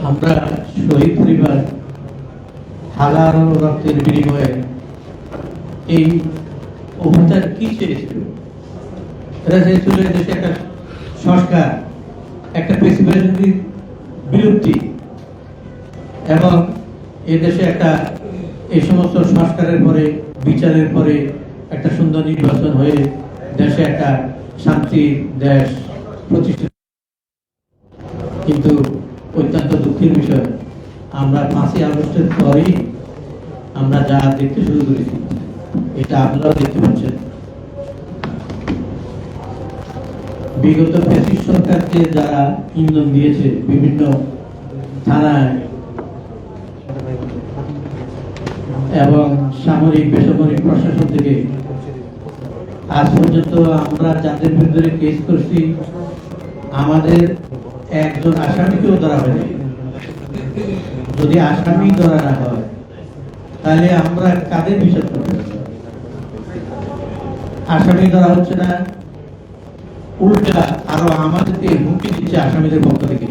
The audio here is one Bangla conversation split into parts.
আমরা শহীদ পরিবার হাজারো রক্তের বিনিময়ে এই অভ্যুত্থান কি চেয়েছিল? এরা চেয়েছিল দেশে একটা সংস্কার, একটা প্রেসিডেন্টের বিলুপ্তি এবং এদেশে একটা এই সমস্ত সংস্কারের পরে বিচারের পরে একটা সুন্দর নির্বাচন হয়ে দেশে একটা শান্তির দেশ প্রতিষ্ঠিত। কিন্তু অত্যন্ত দুঃখের বিষয়, আমরা 5ই আগস্টের পরেই আমরা যা দেখতে শুরু করেছি, এটা আপনারাও দেখতে পাচ্ছেন। বিগত ফ্যাসিস্ট সরকারকে যারা ইন্ধন দিয়েছে বিভিন্ন থানায় এবং সামরিক বেসামরিক প্রশাসন থেকে, আজ পর্যন্ত আমরা যাদের বিরুদ্ধে কেস করছি আমাদের একজন আসামিকেও ধরা হয়নি। যদি আসামি ধরা না হয় তাহলে আমরা কাদের বিচার করব? আসামি ধরা হচ্ছে না, উল্টা আরো আমাদেরকে হুমকি দিচ্ছে আসামিদের পক্ষ থেকে,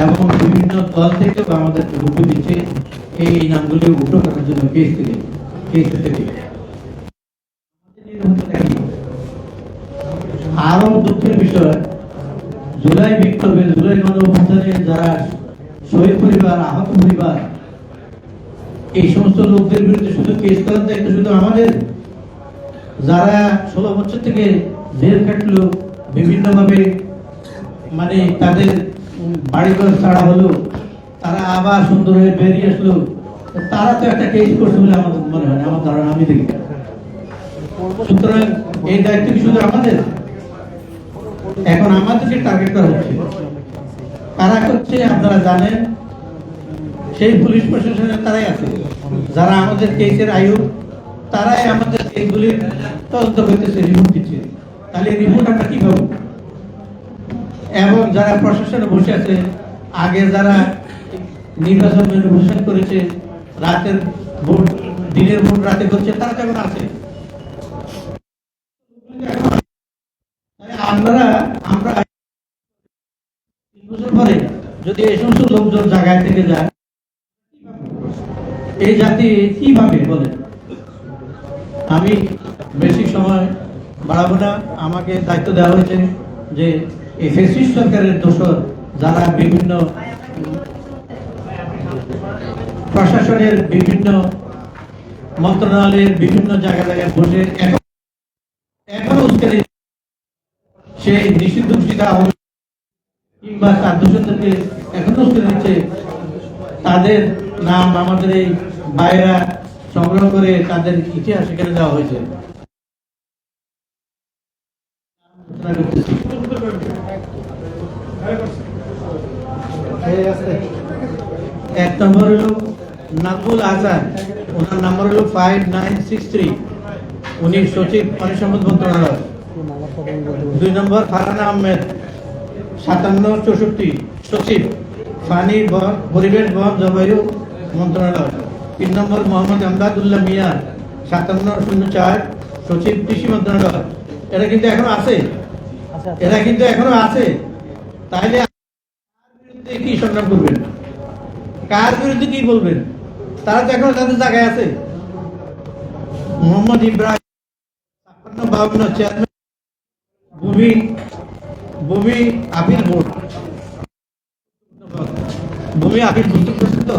এবং বিভিন্ন দল থেকেও আমাদেরকে হুমকি দিচ্ছে এই নামগুলি উল্টো করার জন্য কেস থেকে। আরো দুঃখের বিষয়, জুলাই বিপ্লবে, জুলাই গণঅভ্যুত্থানে যারা শহীদ পরিবার, আহত পরিবার, এই সমস্ত লোকদের বিরুদ্ধে শুধু কেস করার দায়িত্ব শুধু আমাদের। যারা 16 বছর থেকে জেল কাটলো, বিভিন্নভাবে মানে তাদের বাড়িঘর ছাড়া হলো, তারা আবার সুন্দর হয়ে বেরিয়ে আসলো, তারা তো একটা কেস করছে বলে আমাদের মনে হয়, আমার ধারণা, আমি দেখি। সুতরাং এই দায়িত্ব কি শুধু আমাদের? এখন আমাদেরকে টার্গেট করা হচ্ছে। কারা করছে আপনারা জানেন, সেই পুলিশ প্রশাসনের তারাই আছে, যারা আমাদের কেসের আয়ু, তারাই আমাদের কেসগুলির তদন্ত করতেছে, রিপোর্ট দিচ্ছে। তাহলে রিপোর্ট আমরা কি পাবো? এবং যারা প্রশাসনে বসে আছে, আগে যারা নির্বাচন ঘোষণা করেছে, রাতের ভোট দিনের ভোট রাতে করছে, তারা কেমন আছে? আমরা 3 বছর পরে যদি এই সমস্ত লোকজন জায়গায় থেকে যায়, এই জাতি কিভাবে বলেন? আমি বেশি সময় বাড়াবো না। আমাকে দায়িত্ব দেওয়া হয়েছে যে এই ফ্যাসিস্ট সরকারের দোষর যারা বিভিন্ন প্রশাসনের বিভিন্ন মন্ত্রণালয়ের বিভিন্ন জায়গায় বসে এখনো উস্কানি, সেই নিষিদ্ধ কিংবা তার দোষদেরকে এখনো উস্কানি দিচ্ছে, তাদের নাম আমাদের এই বাইরা সংগ্রহ করে তাদের ইতিহাস এখানে দেওয়া হয়েছে। 1 নম্বর হলো নাকুল আজাদ, ওনার নাম্বার হলো 5963, উনি সচিব পানি সম্পদ মন্ত্রণালয়। 2 নম্বর ফারহানা আহমেদ, 5764, সচিব পানি পরিবেশ বন জলবায়ু মন্ত্রণালয়। 3 নম্বর মোহাম্মদ আমদাদুল্লাহ মিয়া, 5704, সচিব কৃষি মন্ত্রণালয়। এরা কিন্তু এখনো আছে। তাইলে কি সংগ্রাম করবেন? কার বিরুদ্ধে কি বলবেন? তারা তো এখনো তাদের জায়গায় আছে। মোহাম্মদ ইব্রাহিম, 5652, চেয়ারম্যান ভূমি আপিল বোর্ড, ভূমি আপিল প্রস্তুত।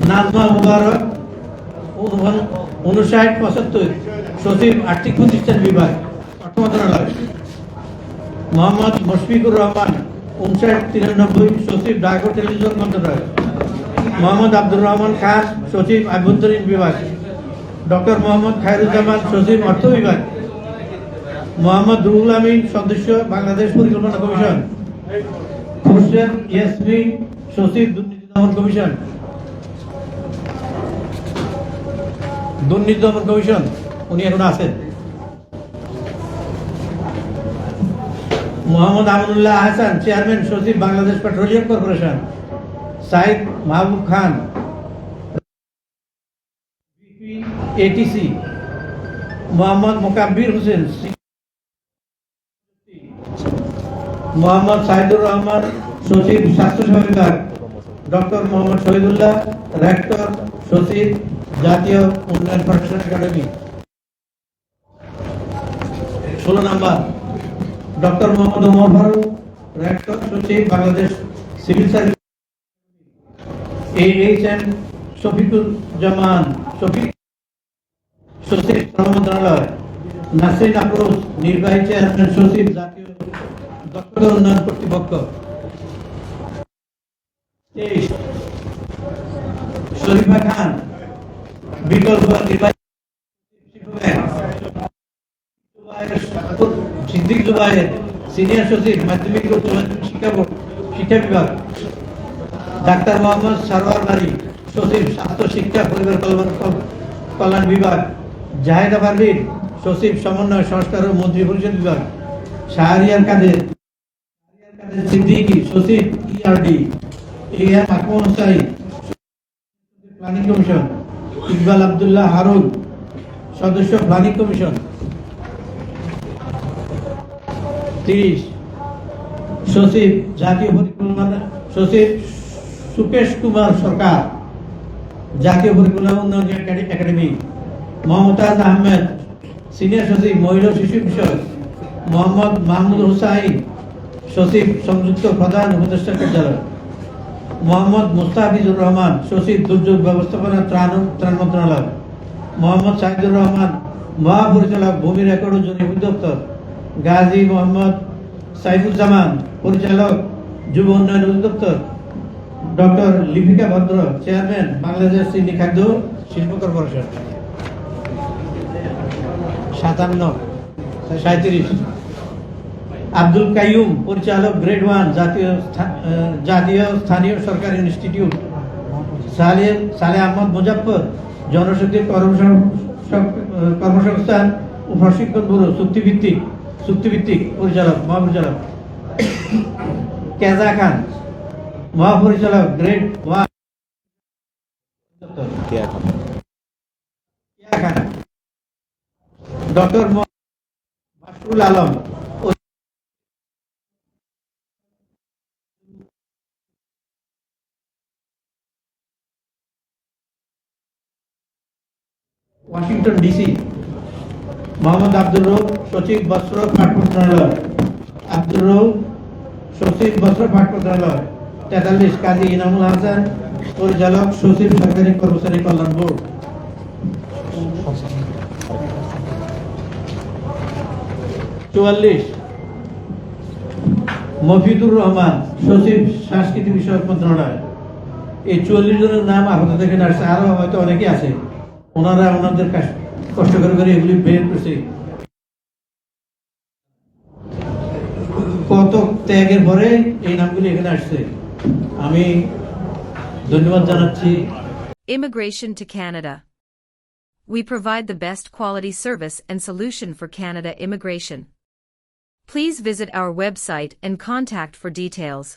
নাজমা মুবারক, 5975, সচিব আর্থিক প্রতিষ্ঠান বিভাগ, অর্থ মন্ত্রণালয়। মোহাম্মদ মুশফিকুর রহমান, 5993, সচিব ঢাকা টেলিভিশন মন্ত্রণালয়। মোহাম্মদ আব্দুর রহমান খান, সচিব আভ্যন্তরীণ বিভাগ। ডক্টর মোহাম্মদ খায়রুজ্জামান, সচিব অর্থ বিভাগ। মোহাম্মদ রুহুল আমিন, সদস্য বাংলাদেশ পরিকল্পনা কমিশন। হোসেন ইয়াসমিন, সচিব দুর্নীতি দমন কমিশন। উনি এখন আছেন। মোহাম্মদ আমনুল্লাহ আহসান, চেয়ারম্যান সচিব বাংলাদেশ পেট্রোলিয়াম কর্পোরেশন। সাইদ মাহবুব খান, এটিসি। মোহাম্মদ মোকাব্বির হোসেন, মোহাম্মদ সাইদুর রহমান, সচিব স্বাস্থ্যসেবা বিভাগ। ডক্টর মোহাম্মদ শহীদুল্লাহ, রেক্টর, সচিব, জাতীয় উন্নয়ন প্রশাসন একাডেমি। 16 নম্বর ডক্টর মোহাম্মদ ওমর ফারুক, রেক্টর, সচিব, Bangladesh civil service. HM. Shafiquzzaman, সচিব, শ্রম মন্ত্রণালয়। নাসরিন আফরোজ, নির্বাহী চেয়ারম্যান, সচিব, জাতীয় দক্ষতা উন্নয়ন কর্তৃপক্ষ। 23 শরীফা খান, বিকল্প নির্বাহী সিদ্দিক জুবায়ের, সিনিয়র সচিব, মাধ্যমিক ও উচ্চ মাধ্যমিক শিক্ষা বোর্ড, শিক্ষা বিভাগ। ডাক্তার মোহাম্মদ সারোয়ার বারী, সচিব, স্বাস্থ্য, শিক্ষা, পরিবার কল্যাণ বিভাগ। জাহেদা পারভীন, সচিব, সমন্বয়, সংস্কার ও মন্ত্রী পরিষদ বিভাগ। শাহরিয়ার কাদের সিদ্দিকী, সচিব, ERD. AM. Akmal Hossain, planning commission. Iqbal Abdullah Harun, সদস্য, প্ল্যানিং কমিশন। 30 সচিব, জাতীয় পরিকল্পনা, সচিব সুকেশ কুমার সরকার, জাতীয় পরিকল্পনা উন্নয়ন একাডেমি। মমতাজ আহমেদ, সিনিয়র সচিব, মহিলা ও শিশু বিষয়। মোহাম্মদ মাহমুদ হুসাইন, সচিব, সংযুক্ত প্রধান উপদেষ্টা কার্যালয়। মোহাম্মদ মুস্তাফিজুর রহমান, সচিব, দুর্যোগ ব্যবস্থাপনা ত্রাণ মন্ত্রণালয়। মোহাম্মদ সাইদুর রহমান, মহাপরিচালক, ভূমি রেকর্ড ও জরিপ দপ্তর। গাজী মোহাম্মদ সাইফুজ্জামান, পরিচালক, যুব উন্নয়ন অধিদপ্তর। ডক্টর লিপিকা ভদ্র, চেয়ারম্যান, বাংলাদেশ চিনি খাদ্য শিল্প কর্পোরেশন। 37 আব্দুল কাইয়ুম, পরিচালক, গ্রেড 1, জাতীয় স্থানীয় সরকার ইনস্টিটিউট। সালেহ আহমদ মুজাফফর, জনশক্তি কর্মসংস্থান ও প্রশিক্ষণ ব্যুরো, চুক্তিভিত্তিক পরিচালক, মহাপরিচালক। কেজা খান, মহাপরিচালক, grade 1। Doctor Masrul Alam, Washington DC. Mohammad Abdur Rauf, সচিব, বস্ত্র, পাট মন্ত্রণালয়। আব্দুর রউফ, সচিব, বস্ত্র, পাট মন্ত্রণালয়। 43 কাজী ইনামুল হাসান, পরিচালক, সচিব, সরকারি কর্মচারী কল্যাণ বোর্ড। 44 মফিদুর রহমান, সচিব, সাংস্কৃতিক বিষয়ক মন্ত্রণালয়। এই 44 জনের নাম আপাতত এখানে আসছে, আরো হয়তো অনেকে আছে, ওনারা ওনাদের কষ্ট করে এগুলি বের করছে। কত ত্যাগের পরে এই নামগুলি এখানে আসছে, আমি ধন্যবাদ জানাচ্ছি। Immigration to Canada. We provide the best quality service and solution for Canada immigration. Please visit our website and contact for details.